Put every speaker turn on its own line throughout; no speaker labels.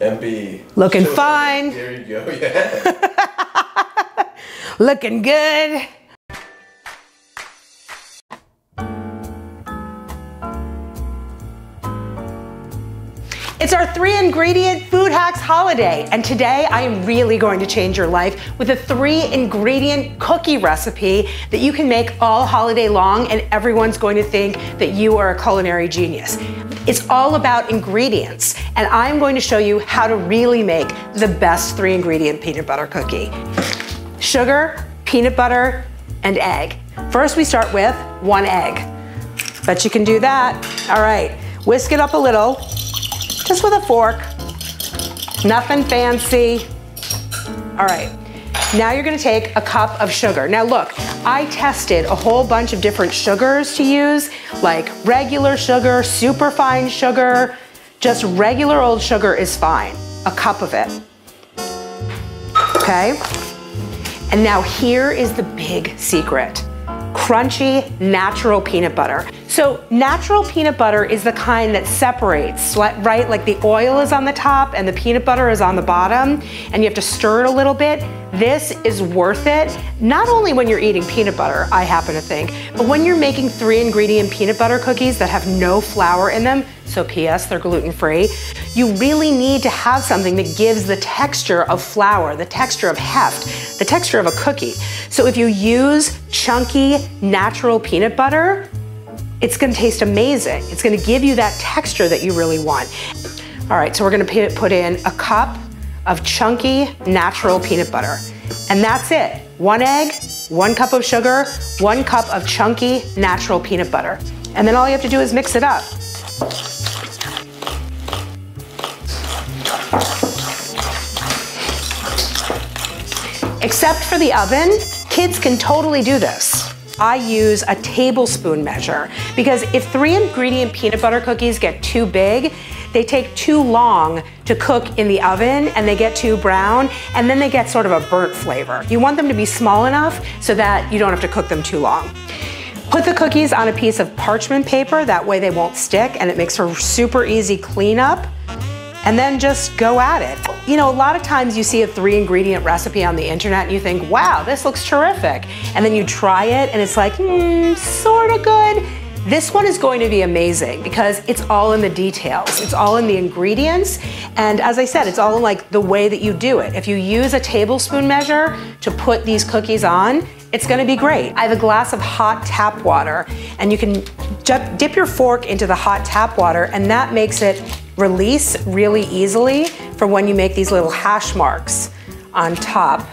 MB.
Looking fine.
There you go, yeah.
Looking good. It's our 3-ingredient food hacks holiday, and today I am really going to change your life with a 3-ingredient cookie recipe that you can make all holiday long, and everyone's going to think that you are a culinary genius. It's all about ingredients, and I'm going to show you how to really make the best 3-ingredient peanut butter cookie. Sugar, peanut butter, and egg. First we start with 1 egg. Bet you can do that. All right, whisk it up a little. Just with a fork, nothing fancy. All right, now you're gonna take a cup of sugar. Now look, I tested a whole bunch of different sugars to use, like regular sugar, superfine sugar, just regular old sugar is fine, a cup of it, okay? And now here is the big secret. Crunchy, natural peanut butter. So natural peanut butter is the kind that separates, right? Like the oil is on the top and the peanut butter is on the bottom, and you have to stir it a little bit. This is worth it, not only when you're eating peanut butter, I happen to think, but when you're making 3-ingredient peanut butter cookies that have no flour in them, so P.S. they're gluten-free, you really need to have something that gives the texture of flour, the texture of heft, the texture of a cookie. So if you use chunky, natural peanut butter, it's gonna taste amazing. It's gonna give you that texture that you really want. All right, so we're gonna put in a cup of chunky, natural peanut butter. And that's it. 1 egg, 1 cup of sugar, 1 cup of chunky, natural peanut butter. And then all you have to do is mix it up. Except for the oven, kids can totally do this. I use a tablespoon measure because if 3-ingredient peanut butter cookies get too big, they take too long to cook in the oven and they get too brown and then they get sort of a burnt flavor. You want them to be small enough so that you don't have to cook them too long. Put the cookies on a piece of parchment paper, that way they won't stick and it makes for super easy cleanup. And then just go at it. You know, a lot of times you see a 3-ingredient recipe on the internet and you think, wow, this looks terrific. And then you try it and it's like, sort of good. This one is going to be amazing because it's all in the details. It's all in the ingredients. And as I said, it's all in like the way that you do it. If you use a tablespoon measure to put these cookies on, it's gonna be great. I have a glass of hot tap water and you can dip your fork into the hot tap water and that makes it release really easily for when you make these little hash marks on top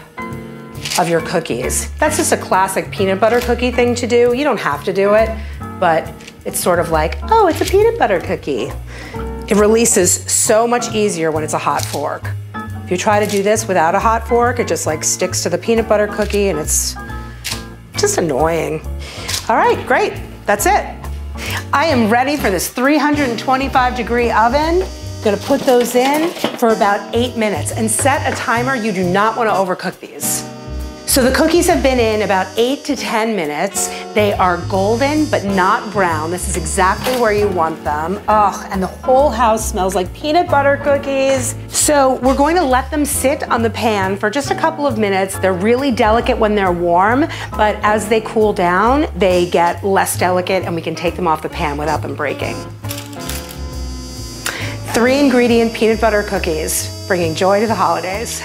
of your cookies. That's just a classic peanut butter cookie thing to do. You don't have to do it, but it's sort of like, oh, it's a peanut butter cookie. It releases so much easier when it's a hot fork. If you try to do this without a hot fork, it just like sticks to the peanut butter cookie and it's just annoying. All right, great, that's it. I am ready for this 325-degree oven. Gonna put those in for about 8 minutes and set a timer. You do not want to overcook these. So the cookies have been in about 8 to 10 minutes. They are golden, but not brown. This is exactly where you want them. Ugh, and the whole house smells like peanut butter cookies. So we're going to let them sit on the pan for just a couple of minutes. They're really delicate when they're warm, but as they cool down, they get less delicate and we can take them off the pan without them breaking. 3-ingredient peanut butter cookies, bringing joy to the holidays.